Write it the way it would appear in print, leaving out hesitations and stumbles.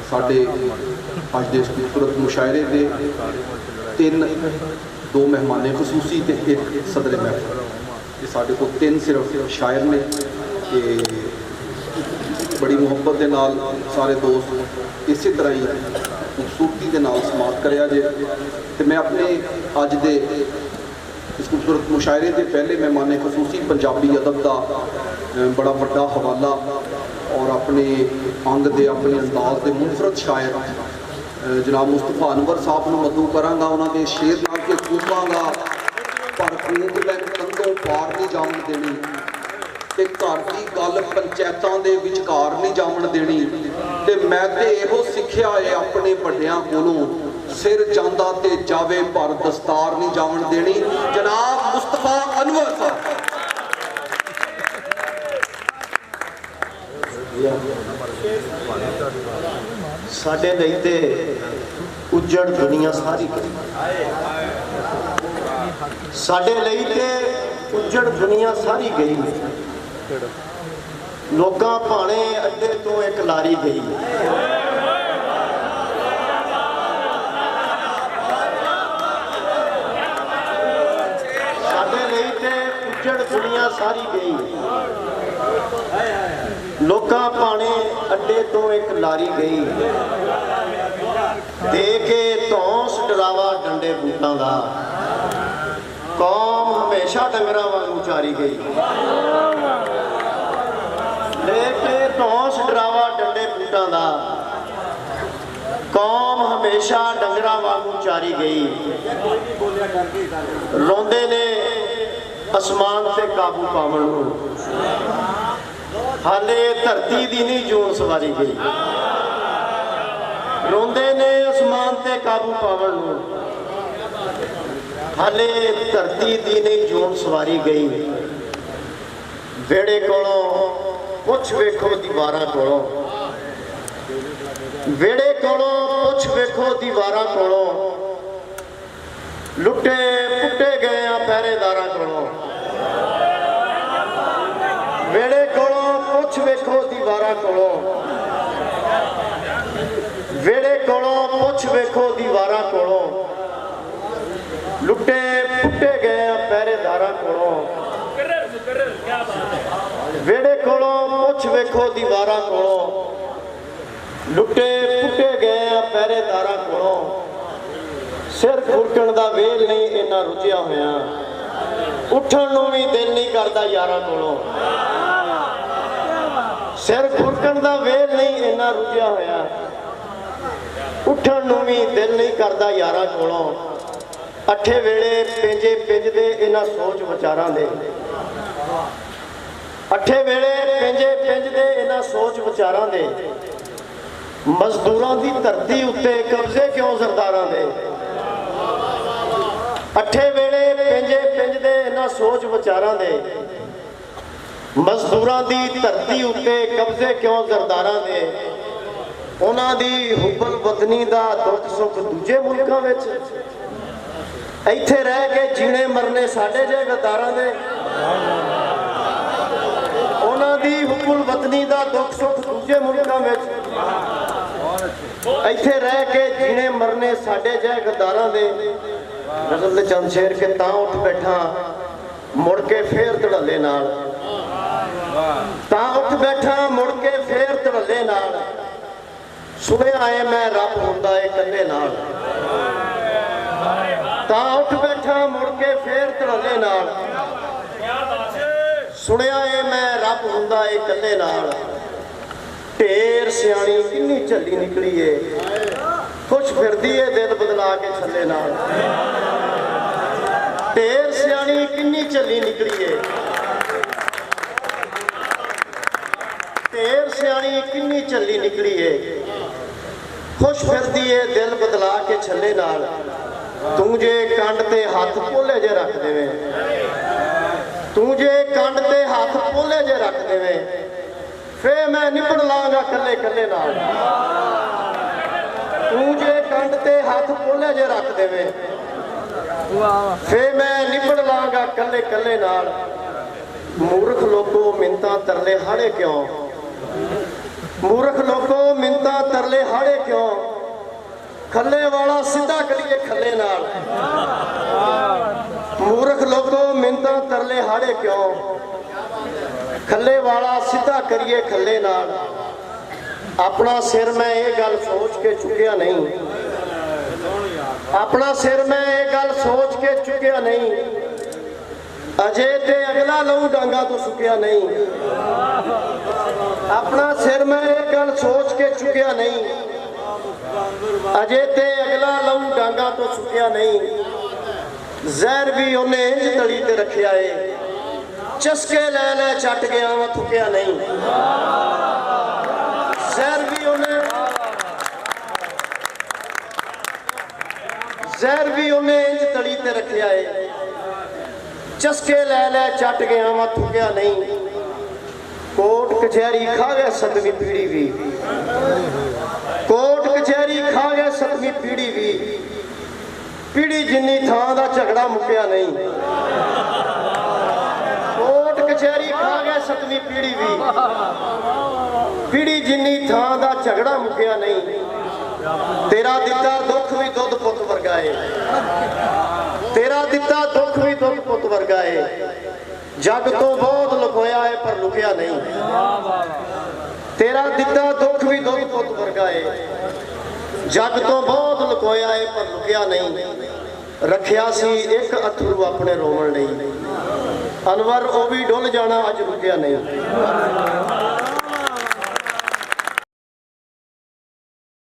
साडे अज दे खूबसूरत मुशायरे दे तीन दो मेहमाने खसूसी ते एक सदर महफिल, ये साडे को तीन सिर्फ शायर ने ते बड़ी मुहब्बत दे नाल सारे दोस्त इसी तरह ही खूबसूरती दे नाल समाप्त करिया जे। ते मैं अपने अज दे इस खूबसूरत मुशायरे के पहले मेहमान खसूसी पंजाबी अदब का बड़ा वड्डा हवाला और अपने अंग दे अपने अंदाज के मुनफरद शायर जनाब मुस्तफा अनवर साहब को मदू कराँगा। उन्होंने शेर नाल के कूदांगा पर कूद मैं कंधों पार नहीं जामन देनी, ते घर की गल पंचायतों के विचकार नहीं जामन देनी। ते मैं ते इहो सिक्ख्या है अपने वड्डियां कोलों, सिर जांदा ते जावे पर दस्तार नहीं जामन देनी। जनाब मुस्तफा अनवर साहब। साडे लई ते उजड़ दुनिया सारी गई, साडे लई ते उजड़ दुनिया सारी गई। लोकां भाणे अड्डे तो एक लारी गई, साडे लई ते उजड़ दुनिया सारी गई। लोकां भाणे अड्डे तो एक लारी गई, दे के धौंस डरावा डंडे बूटां दा, कौम हमेशा डंगरां वांगू चारी गई। लेके धौंस डरावा डंडे बूटां दा, कौम हमेशा डंगरां वांगू चारी गई। रोंदे ने आसमान से काबू पावन नूं, हाले धरती दी नहीं जून सवारी गई। रोंदे ने आसमान ते काबू पावन नूं, हाले धरती दी नहीं जून सवारी गई। वेड़े कोलों पुछ वेखो दीवारां कोलों, वेड़े कोलों पुछ वेखो दीवारां कोलों, लुटे पुटे गए पहरेदारां कोलों। वेड़े कोलों पुछ वेखो दीवारां कोलों, वेड़े कोलों पुछ वेखो दीवारां कोलों, लुटे पुटे गए पहरेदारां कोलों। वेड़े कोलों पुछ वेखो दीवारां कोलों, लुटे पुटे गए पहरेदारां कोलों। सिर खुरकण दा वेल नहीं इन्ना रुझिया होया, उठण नूं भी दिल नहीं करदा यारां कोलों। सिर खुरकण दा वेल नहीं इन्ना रुझिया होया, उठण नूं भी दिल नहीं करदा यारां कोलों। अठे वेले पिंजे पिंजदे इन्हां सोच विचारां दे, अठे वेले पिंजे पिंजदे इन्हां सोच विचारां दे। मजदूरां दी धरती उत्ते कब्जे क्यों सरदारां दे। अठे वेले पिंजे पिंजदे इन्हां सोच विचारां दे। मजदूरां दी धरती उत्ते कब्जे क्यों सरदारां दे। उन्हां दी हुब्बल वतनी दा दुख सुख दूजे मुल्कां विच, इत्थे रह के जीने मरने साडे जे गद्दारां दे। उन्हां दी हुब्बल वतनी दा दुख सुख दूजे मुल्कां विच, इत्थे रह के जीने मरने साडे जे गद्दारां दे। गज़ल दे चंद शेर के तां उठ बैठा मुड़ के फेर धड़ल्ले नाल, तां उठ बैठा मुड़ के फेर धड़ल्ले नाल। सुनिया है मैं रब हुंदा है कल्ले नाल, तां उठ बैठा मुड़ के फेर धड़ल्ले नाल। सुनिया है मैं रब हुंदा है कल्ले नाल। ढेर सियाणी किन्नी झल्ली निकली है, खुश फिरदी है दिल बदला के छल्ले नाल। ढेर सियाणी किन्नी झल्ली निकली है, ढेर सियाणी किन्नी झल्ली निकली है। खुश फिरदी है दिल बदला के छल्ले नाल। तू जे कंड ते हथ पोले जे रख देवे, तू जे कंड ते हथ पोले जे रख देवे, फिर मैं निपट लांगा कल्ले कल्ले नाल। तू जे कंड ते हथ पोले जे रख देवे, फिर मैं निपट लांगा कल्ले कल्ले नाल। मूर्ख लोगो मिन्नतां तरले हाड़े क्यों, मूर्ख लोगो मिन्नतां तरले हाड़े ਖੱਲੇ ਵਾਲਾ ਸਿੱਧਾ ਕਰੀਏ ਖੱਲੇ ਨਾਲ। ਮੂਰਖ ਲੋਕੋ ਮਿੰਤਾਂ ਤਰਲੇ ਹਾੜੇ ਕਿਉਂ, ਖੱਲੇ ਵਾਲਾ ਸਿੱਧਾ ਕਰੀਏ ਖੱਲੇ ਨਾਲ। ਆਪਣਾ ਸਿਰ ਮੈਂ ਇਹ ਗੱਲ ਸੋਚ ਕੇ ਚੁੱਕਿਆ ਨਹੀਂ, ਆਪਣਾ ਸਿਰ ਮੈਂ ਇਹ ਗੱਲ ਸੋਚ ਕੇ ਚੁੱਕਿਆ ਨਹੀਂ, ਅਜੇ ਤੇ ਅਗਲਾ ਲਹੂ ਡਾਂਗਾ ਤੋਂ ਸੁੱਕਿਆ ਨਹੀਂ। ਆਪਣਾ ਸਿਰ ਮੈਂ ਇਹ ਗੱਲ ਸੋਚ ਕੇ ਚੁੱਕਿਆ ਨਹੀਂ, ਅਜੇ ਤੇ ਅਗਲਾ ਲਹੂ ਡਾਂਗਾ ਤੋਂ ਸੁੱਕਿਆ ਨਹੀਂ। ਜ਼ਹਿਰ ਵੀ ਉਹਨੇ ਇੰਜ ਤਲੀ ਤੇ ਰੱਖਿਆ ਏ, ਚਸਕੇ ਲੈ ਲੈ ਚੱਟ ਗਿਆ ਵਾ ਥੁੱਕਿਆ ਨਹੀਂ। ਜ਼ਹਿਰ ਵੀ ਉਹਨੇ ਇੰਜ ਤਲੀ ਤੇ ਰੱਖਿਆ ਏ, ਚਸਕੇ ਲੈ ਲੈ ਚੱਟ ਗਿਆ ਵਾ ਥੁੱਕਿਆ ਨਹੀਂ। ਕੋਟ ਕਚਹਿਰੀ ਖਾ ਗਿਆ ਸਤਵੀਂ ਪੀੜੀ ਵੀ, ਕੋਟ ਕਚਹਿਰੀ ਖਾ ਗਿਆ ਸਤਵੀਂ ਪੀੜੀ ਵੀ, ਪੀੜੀ ਜਿੰਨੀ ਥਾਂ ਦਾ ਝਗੜਾ ਮੁੱਕਿਆ ਨਹੀਂ। ਕੋਟ ਕਚਹਿਰੀ ਖਾ ਗਿਆ ਸਤਵੀਂ ਪੀੜੀ ਵੀ, ਪੀੜੀ ਜਿੰਨੀ ਥਾਂ ਦਾ ਝਗੜਾ ਮੁੱਕਿਆ ਨਹੀਂ। ਤੇਰਾ ਦਿੱਤਾ ਦੁੱਖ ਵੀ ਦੁੱਧ ਪੁੱਤ ਵਰਗਾ ਏ, ਤੇਰਾ ਦਿੱਤਾ ਦੁੱਖ ਵੀ ਦੁੱਧ ਪੁੱਤ ਵਰਗਾ ਏ। ਜੱਗ ਤੋਂ ਬਹੁਤ ਲੁਕੋਇਆ ਏ ਪਰ ਲੁਕਿਆ ਨਹੀਂ। ਤੇਰਾ ਦਿੱਤਾ ਦੁੱਖ ਵੀ ਦੁੱਧ ਪੁੱਤ ਵਰਗਾ ਏ, ਜੱਗ ਤੋਂ ਬਹੁਤ ਲੁਕੋਇਆ ਏ ਪਰ ਲੁਕਿਆ ਨਹੀਂ। ਰੱਖਿਆ ਸੀ ਇੱਕ ਅਥਰੂ ਆਪਣੇ ਰੋਵਣ ਲਈ, ਅਨਵਰ ਉਹ ਵੀ ਡੁੱਲ ਜਾਣਾ ਅੱਜ ਰੁਕਿਆ ਨਹੀਂ।